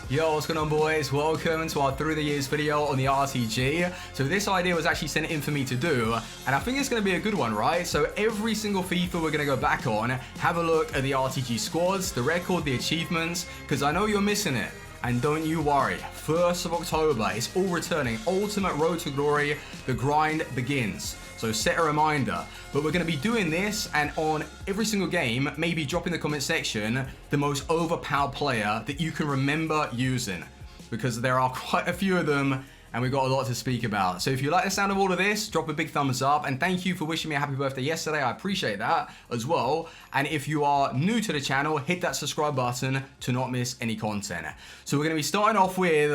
Yo, what's going on, boys? Welcome to our Through the Years video on the RTG. So this idea was actually sent in for me to do, and I think it's going to be a good one, right? So every single FIFA we're going to go back on, have a look at the RTG squads, the record, the achievements, because I know you're missing it. And don't you worry, 1st of October, it's all returning. Ultimate Road to Glory, the grind begins. So set a reminder. But we're going to be doing this, and on every single game, maybe drop in the comment section the most overpowered player that you can remember using. Because there are quite a few of them, and we've got a lot to speak about. So if you like the sound of all of this, drop a big thumbs up, and thank you for wishing me a happy birthday yesterday. I appreciate that as well. And if you are new to the channel, hit that subscribe button to not miss any content. So we're going to be starting off with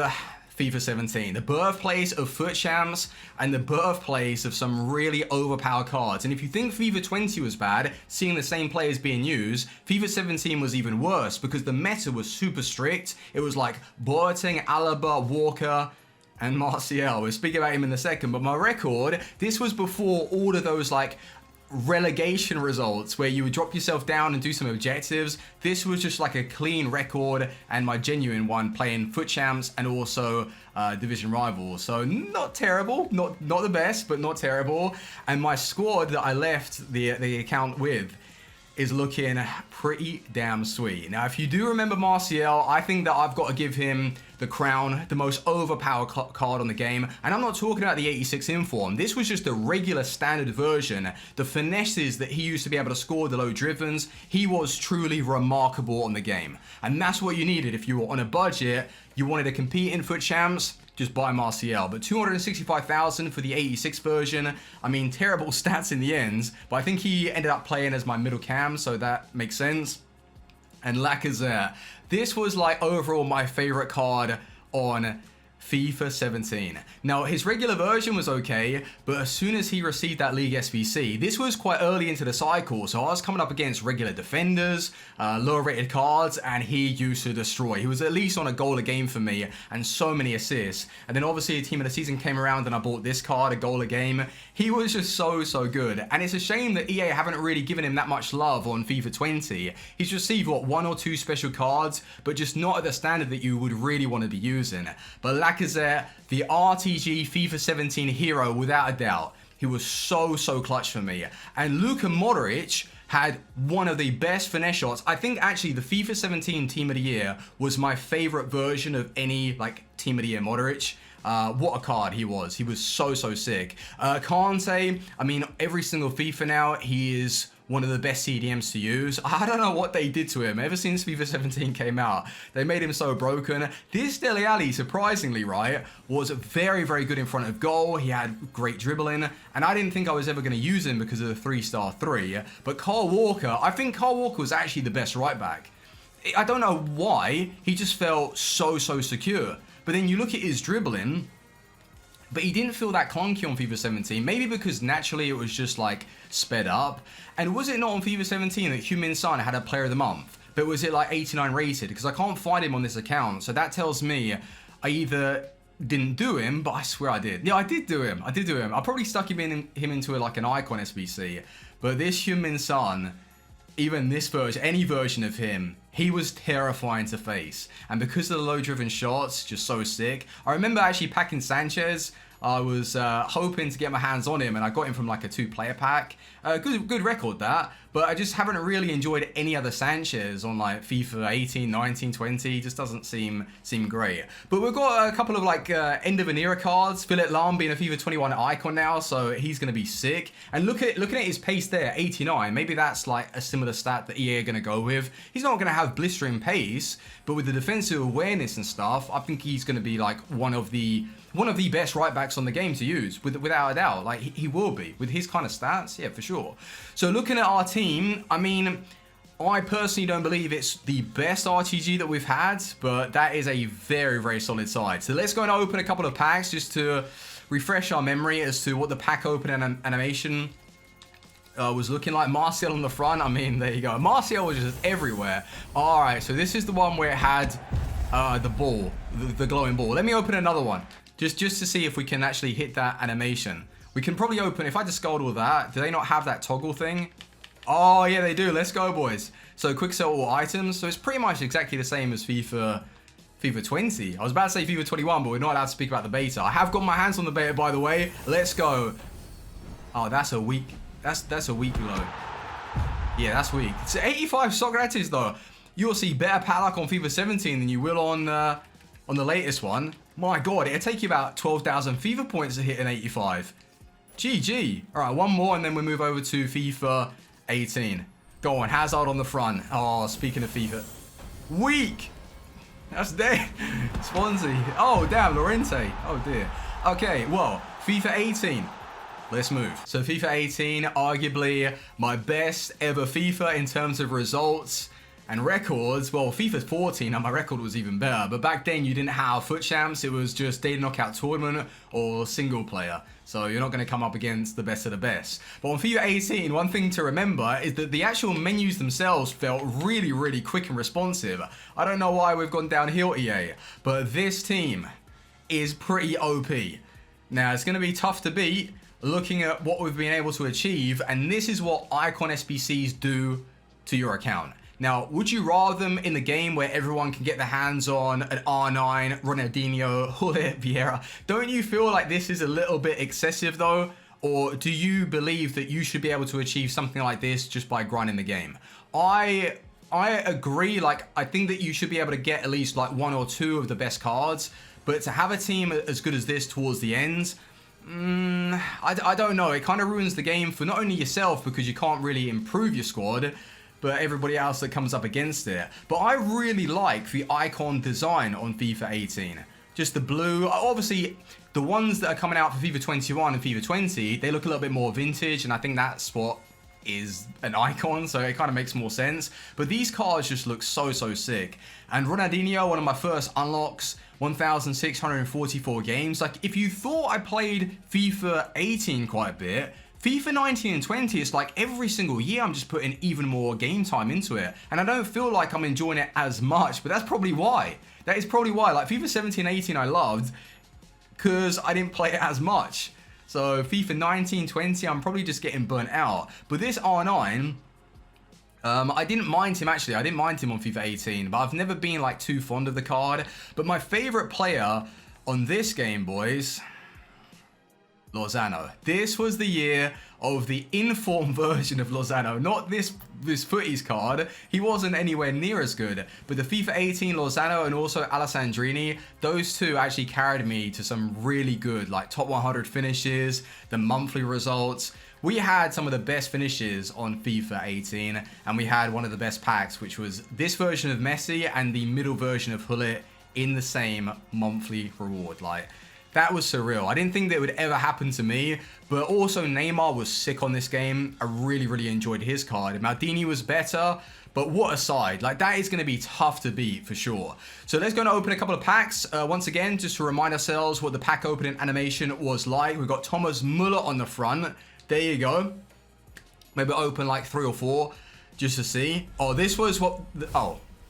FIFA 17, the birthplace of FUT champs and the birthplace of some really overpowered cards. And if you think FIFA 20 was bad, seeing the same players being used, FIFA 17 was even worse because the meta was super strict. It was like Boateng, Alaba, Walker, and Martial. We'll speak about him in a second, but my record, this was before all of those like relegation results where you would drop yourself down and do some objectives. This was just like a clean record and my genuine one playing FUT champs and also division rivals. So not terrible, not the best, but not terrible. And my squad that I left the account with is looking pretty damn sweet. Now, if you do remember Martial, I think that I've got to give him the crown, the most overpowered card on the game. And I'm not talking about the 86 inform. This was just a regular standard version. The finesses that he used to be able to score, the low drivens, he was truly remarkable on the game. And that's what you needed if you were on a budget, you wanted to compete in FUT champs, just buy Martial. But 265,000 for the 86 version. I mean, terrible stats in the end, but I think he ended up playing as my middle cam, so that makes sense. And Lacazette. This was like overall my favorite card on FIFA 17. Now, his regular version was okay, but as soon as he received that League SBC, this was quite early into the cycle, so I was coming up against regular defenders, lower rated cards, and he used to destroy. He was at least on a goal a game for me, and so many assists. And then obviously Team of the Season came around and I bought this card, a goal a game. He was just so good. And it's a shame that EA haven't really given him that much love on FIFA 20. He's received, what, 1 or 2 special cards, but just not at the standard that you would really want to be using. But Lacazette, the RTG FIFA 17 hero without a doubt. He was so clutch for me. And Luka Modric had one of the best finesse shots. I think actually the FIFA 17 Team of the Year was my favorite version of any like Team of the Year Modric. What a card he was. He was so sick. Kante, I mean, every single FIFA now, he is one of the best CDMs to use. I don't know what they did to him. Ever since FIFA 17 came out, they made him so broken. This Dele Alli, surprisingly, right, was very good in front of goal. He had great dribbling, and I didn't think I was ever going to use him because of the 3-star 3. But Kyle Walker, I think Kyle Walker was actually the best right back. I don't know why. He just felt so secure. But then you look at his dribbling, but he didn't feel that clunky on FIFA 17. Maybe because naturally it was just like sped up. And was it not on FIFA 17 that Heung-min Son had a player of the month? But was it like 89 rated? Because I can't find him on this account. So that tells me I either didn't do him, but I swear I did. Yeah, I did do him. I probably stuck him into like an icon SBC. But this Heung-min Son, even this version, any version of him, he was terrifying to face. And because of the low driven shots, just so sick. I remember actually packing Sanchez. I was hoping to get my hands on him, and I got him from like a 2-player pack. Good record that, but I just haven't really enjoyed any other Sanchez on like FIFA 18, 19, 20. Just doesn't seem great. But we've got a couple of like end of an era cards. Philip Lahm being a FIFA 21 icon now, so he's going to be sick. And looking at his pace there, 89. Maybe that's like a similar stat that EA are going to go with. He's not going to have blistering pace, but with the defensive awareness and stuff, I think he's going to be like one of the best right backs on the game to use, without a doubt. Like he will be with his kind of stats, yeah, for sure. So looking at our team, I mean, I personally don't believe it's the best RTG that we've had, but that is a very solid side. So let's go and open a couple of packs just to refresh our memory as to what the pack opening animation was looking like. Martial on the front, I mean, there you go. Martial was just everywhere. All right, so this is the one where it had the ball, the glowing ball. Let me open another one. Just to see if we can actually hit that animation. We can probably open, if I discard all that, do they not have that toggle thing? Oh, yeah, they do. Let's go, boys. So quick sell all items. So it's pretty much exactly the same as FIFA FIFA 20. I was about to say FIFA 21, but we're not allowed to speak about the beta. I have got my hands on the beta, by the way. Let's go. Oh, that's a weak. That's a weak low. Yeah, that's weak. It's 85 Socrates though. You'll see better padlock on FIFA 17 than you will on the latest one. My God, it'll take you about 12,000 FIFA points to hit an 85. GG. All right, one more, and then we move over to FIFA 18. Go on, Hazard on the front. Oh, speaking of FIFA, weak. That's dead. Swansea. Oh, damn, Lorente. Oh, dear. Okay, well, FIFA 18. Let's move. So FIFA 18, arguably my best ever FIFA in terms of results and records. Well, FIFA 14, and my record was even better. But back then, you didn't have FUT Champs. It was just Daily Knockout Tournament or single player. So you're not going to come up against the best of the best. But on FIFA 18, one thing to remember is that the actual menus themselves felt really, really quick and responsive. I don't know why we've gone downhill, EA, but this team is pretty OP. Now, it's going to be tough to beat looking at what we've been able to achieve, and this is what Icon SBCs do to your account. Now, would you rather them in the game where everyone can get their hands on an R9, Ronaldinho, Jorge Vieira? Don't you feel like this is a little bit excessive though? Or do you believe that you should be able to achieve something like this just by grinding the game? I agree, like, I think that you should be able to get at least like one or two of the best cards, but to have a team as good as this towards the end, I don't know. It kind of ruins the game for not only yourself because you can't really improve your squad, but everybody else that comes up against it. But I really like the icon design on FIFA 18. Just the blue. Obviously, the ones that are coming out for FIFA 21 and FIFA 20, they look a little bit more vintage, and I think that's what is an icon, so it kind of makes more sense. But these cards just look so sick. And Ronaldinho, one of my first unlocks, 1,644 games. Like, if you thought I played FIFA 18 quite a bit, FIFA 19 and 20, it's like every single year I'm just putting even more game time into it. And I don't feel like I'm enjoying it as much, but that's probably why. That is probably why. Like, FIFA 17, 18 I loved because I didn't play it as much. So FIFA 19, 20, I'm probably just getting burnt out. But this R9, I didn't mind him actually. I didn't mind him on FIFA 18, but I've never been like too fond of the card. But my favorite player on this game, boys, Lozano. This was the year of the informed version of Lozano, not this footies card. He wasn't anywhere near as good, but the FIFA 18 Lozano and also Alessandrini, those two actually carried me to some really good like top 100 finishes, the monthly results. We had some of the best finishes on FIFA 18, and we had one of the best packs, which was this version of Messi and the middle version of Hullet in the same monthly reward. Like, that was surreal. I didn't think that would ever happen to me, but also Neymar was sick on this game. I really enjoyed his card. Maldini was better, but what a side. Like, that is going to be tough to beat for sure. So let's go and open a couple of packs. Once again, just to remind ourselves what the pack opening animation was like. We've got Thomas Muller on the front. There you go. Maybe open like 3 or 4 just to see. Oh, this was what...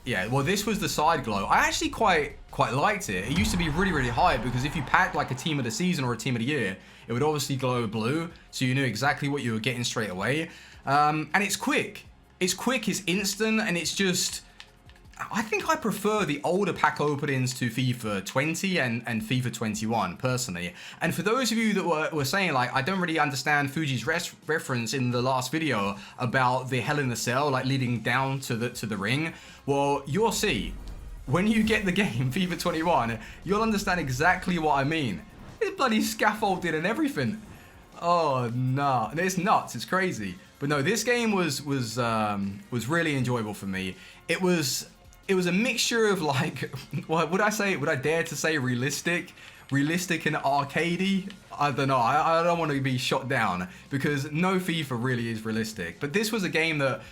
Yeah, well, this was the side glow. I actually quite liked it. It used to be really high because if you packed like a team of the season or a team of the year, it would obviously glow blue, so you knew exactly what you were getting straight away. And it's quick. It's quick, it's instant, and it's just... I think I prefer the older pack openings to FIFA 20 and FIFA 21, personally. And for those of you that were saying, like, I don't really understand Fuji's reference in the last video about the Hell in the Cell, like, leading down to the ring, well, you'll see. When you get the game, FIFA 21, you'll understand exactly what I mean. It's bloody scaffolded and everything. Oh, no. It's nuts. It's crazy. But no, this game was really enjoyable for me. It was a mixture of, like, what would I dare to say realistic and arcadey? I don't know. I don't want to be shot down because no FIFA really is realistic. But this was a game that,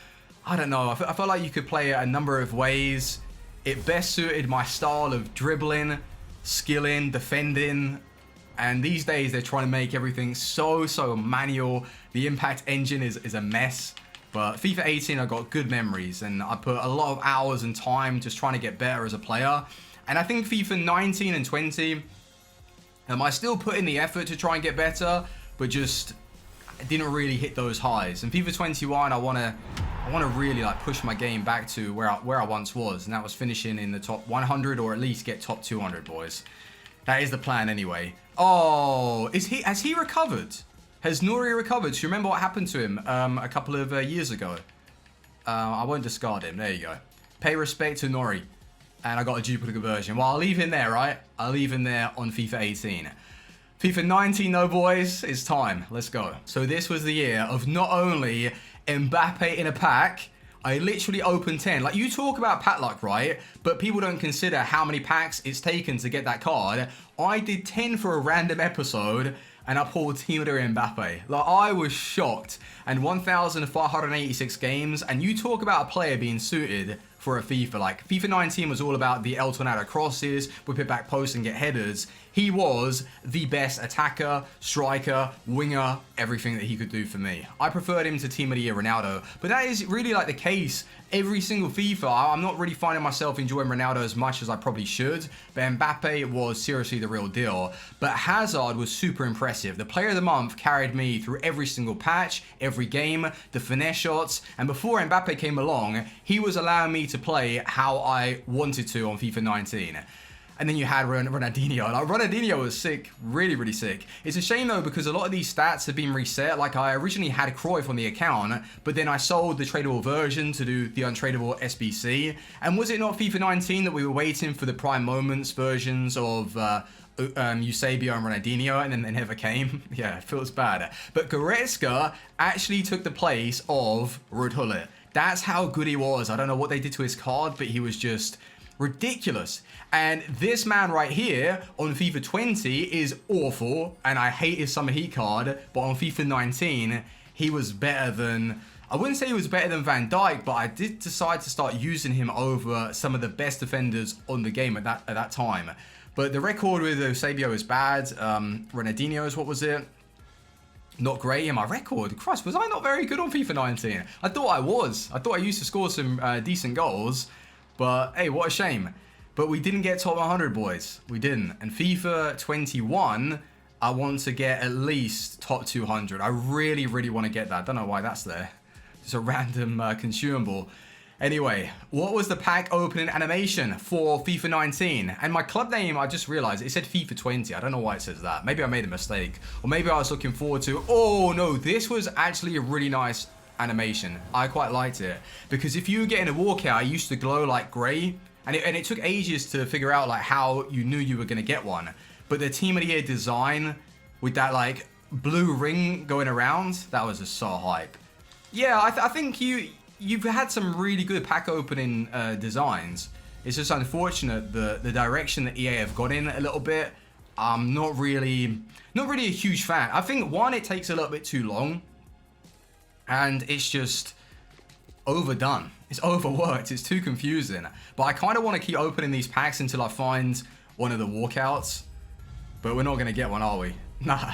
I don't know, I felt like you could play it a number of ways. It best suited my style of dribbling, skilling, defending. And these days they're trying to make everything so manual. The impact engine is a mess. But FIFA 18, I got good memories, and I put a lot of hours and time just trying to get better as a player. And I think FIFA 19 and 20, I still put in the effort to try and get better, but just didn't really hit those highs. And FIFA 21, I want I want to really like push my game back to where I once was, and that was finishing in the top 100 or at least get top 200, boys. That is the plan anyway. Oh, has he recovered? Has Nori recovered? Do you remember what happened to him a couple of years ago? I won't discard him. There you go. Pay respect to Nori. And I got a duplicate version. Well, I'll leave him there, right? I'll leave him there on FIFA 18. FIFA 19 though, boys, it's time. Let's go. So this was the year of not only Mbappe in a pack, I literally opened 10. Like, you talk about pack luck, right? But people don't consider how many packs it's taken to get that card. I did 10 for a random episode, and I pulled Teamer Mbappe. Like, I was shocked. And 1,586 games, and you talk about a player being suited for a FIFA. Like, FIFA 19 was all about the El Tornado crosses, whip it back post and get headers. He was the best attacker, striker, winger, everything that he could do for me. I preferred him to Team of the Year Ronaldo, but that is really like the case every single FIFA. I'm not really finding myself enjoying Ronaldo as much as I probably should, but Mbappe was seriously the real deal. But Hazard was super impressive. The player of the month carried me through every single patch, every game, the finesse shots, and before Mbappe came along, he was allowing me to play how I wanted to on FIFA 19. And then you had Ronaldinho. Like, Ronaldinho was sick, really, really sick. It's a shame though, because a lot of these stats have been reset. Like, I originally had Cruyff on the account, but then I sold the tradable version to do the untradeable SBC. And was it not FIFA 19 that we were waiting for the prime moments versions of Eusebio and Ronaldinho, and then they never came? Yeah, it feels bad. But Goretzka actually took the place of Ruud Gullit. That's how good he was. I don't know what they did to his card, but he was just ridiculous. And this man right here on FIFA 20 is awful, and I hate his summer heat card, but on FIFA 19 he was better than, I wouldn't say he was better than Van Dijk, but I did decide to start using him over some of the best defenders on the game at that time. But the record with Eusebio is bad. Ronaldinho's, what was it? Not great in my record. Christ, was I not very good on FIFA 19? I thought I was. I thought I used to score some decent goals. But hey, what a shame. But we didn't get top 100, boys. We didn't. And FIFA 21, I want to get at least top 200. I really, really want to get that. Don't know why that's there. Just a random consumable. Anyway, what was the pack opening animation for FIFA 19? And my club name, I just realized, it said FIFA 20. I don't know why it says that. Maybe I made a mistake. Or maybe I was looking forward to... Oh, no, this was actually a really nice animation. I quite liked it, because if you were getting a walkout, it used to glow like grey, and it took ages to figure out like how you knew you were going to get one. But the Team of the Year design with that like blue ring going around, that was just so hype. Yeah, I think you've had some really good pack opening designs. It's just unfortunate the direction that EA have gone in a little bit. I'm not really a huge fan. I think one, it takes a little bit too long. And it's just overdone. It's overworked. It's too confusing. But I kind of want to keep opening these packs until I find one of the walkouts. But we're not going to get one, are we? Nah.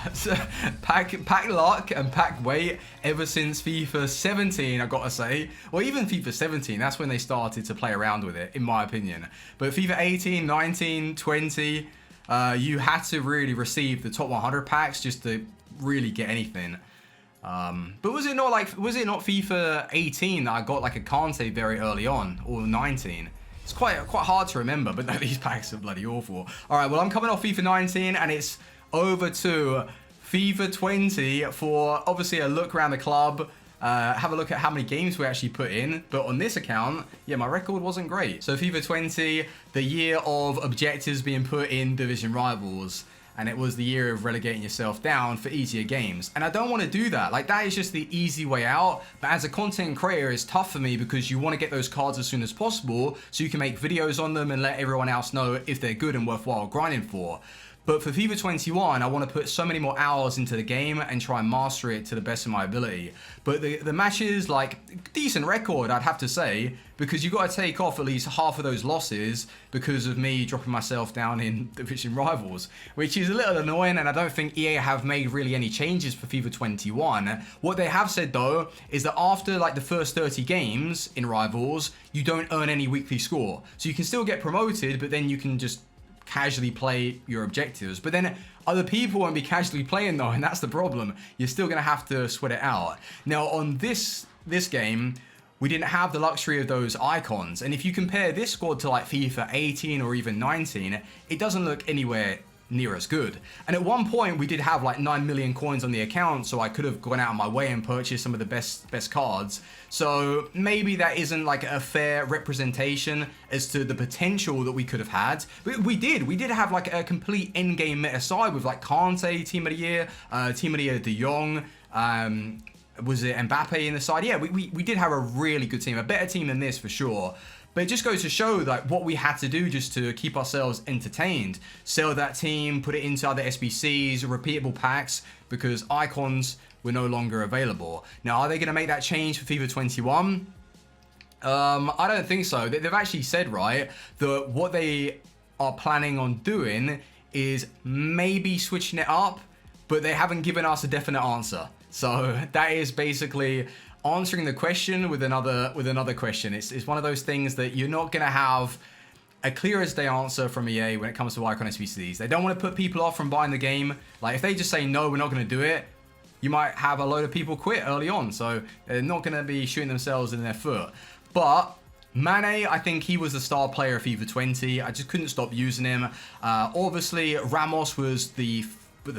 Pack luck and pack weight ever since FIFA 17, I've got to say. Well, even FIFA 17, that's when they started to play around with it, in my opinion. But FIFA 18, 19, 20, you had to really receive the top 100 packs just to really get anything. But was it not FIFA 18 that I got like a Kante very early on, or 19? It's quite hard to remember, but no, these packs are bloody awful. All right, well, I'm coming off FIFA 19, and it's over to FIFA 20 for obviously a look around the club. Have a look at how many games we actually put in. But on this account, yeah, my record wasn't great. So FIFA 20, the year of objectives being put in division rivals. And it was the year of relegating yourself down for easier games. And I don't want to do that. Like, that is just the easy way out. But as a content creator, it's tough for me because you want to get those cards as soon as possible so you can make videos on them and let everyone else know if they're good and worthwhile grinding for. But for FIFA 21, I want to put so many more hours into the game and try and master it to the best of my ability. But the matches, like, decent record, I'd have to say, because you've got to take off at least half of those losses because of me dropping myself down in division rivals, which is a little annoying, and I don't think EA have made really any changes for FIFA 21. What they have said, though, is that after, like, the first 30 games in rivals, you don't earn any weekly score. So you can still get promoted, but then you can just casually play your objectives. But then other people won't be casually playing though, and that's the problem. You're still going to have to sweat it out. Now on this game, we didn't have the luxury of those icons. And if you compare this squad to like FIFA 18 or even 19, it doesn't look anywhere near as good. And at one point we did have like 9 million coins on the account, so I could have gone out of my way and purchased some of the best cards. So maybe that isn't like a fair representation as to the potential that we could have had. But we did have like a complete end game meta side with like Kante, Team of the Year, Team of the Year De Jong, was it Mbappe in the side? Yeah, we did have a really good team, a better team than this for sure. But it just goes to show like what we had to do just to keep ourselves entertained. Sell that team, put it into other SBCs, repeatable packs, because icons were no longer available. Now, are they going to make that change for FIFA 21? I don't think so. They've actually said, right, that what they are planning on doing is maybe switching it up, but they haven't given us a definite answer. So that is basically answering the question with another question. It's one of those things that you're not going to have a clear as day answer from EA when it comes to icon SBCs. They don't want to put people off from buying the game. Like if they just say no, we're not going to do it, you might have a load of people quit early on. So they're not going to be shooting themselves in their foot. But Mane, I think he was the star player of FIFA 20. I just couldn't stop using him. Obviously, Ramos was the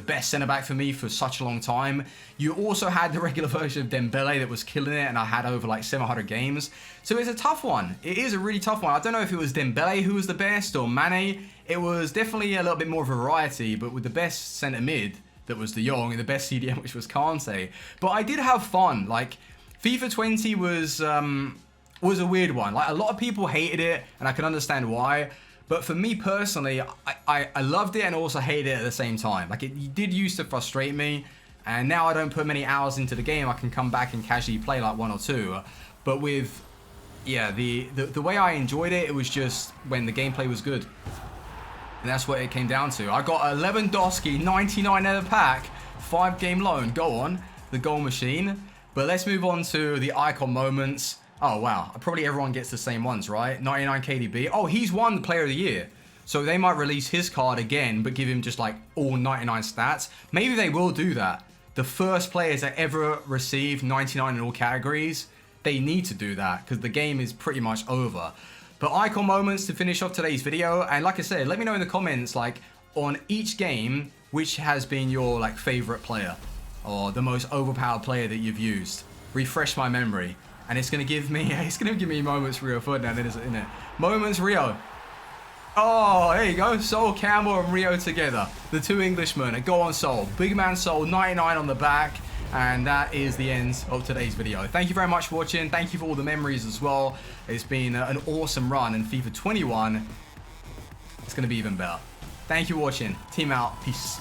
best centre-back for me for such a long time. You also had the regular version of Dembele that was killing it, and I had over like 700 games. So it's a tough one. It is a really tough one. I don't know if it was Dembele who was the best or Mane. It was definitely a little bit more variety, but with the best centre-mid that was De Jong and the best CDM, which was Kante. But I did have fun. Like, FIFA 20 was a weird one. Like, a lot of people hated it, and I can understand why. But for me personally, I loved it and also hated it at the same time. Like, it did used to frustrate me, and now I don't put many hours into the game. I can come back and casually play like 1 or 2. But with, yeah, the way I enjoyed it, it was just when the gameplay was good. And that's what it came down to. I got a Lewandowski 99 in a pack, 5-game loan. Go on, the goal machine. But let's move on to the icon moments. Oh, wow. Probably everyone gets the same ones, right? 99 KDB. Oh, he's won the Player of the Year. So they might release his card again, but give him just like all 99 stats. Maybe they will do that. The first players that ever received 99 in all categories, they need to do that because the game is pretty much over. But icon moments to finish off today's video. And like I said, let me know in the comments, like on each game, which has been your like favorite player or the most overpowered player that you've used. Refresh my memory. And it's gonna give me Moments Rio Ferdinand, isn't it? Moments Rio. Oh, there you go. Sol Campbell and Rio together. The two Englishmen. Go on, Sol. Big man Sol, 99 on the back. And that is the end of today's video. Thank you very much for watching. Thank you for all the memories as well. It's been an awesome run, and FIFA 21, it's gonna be even better. Thank you for watching. Team out. Peace.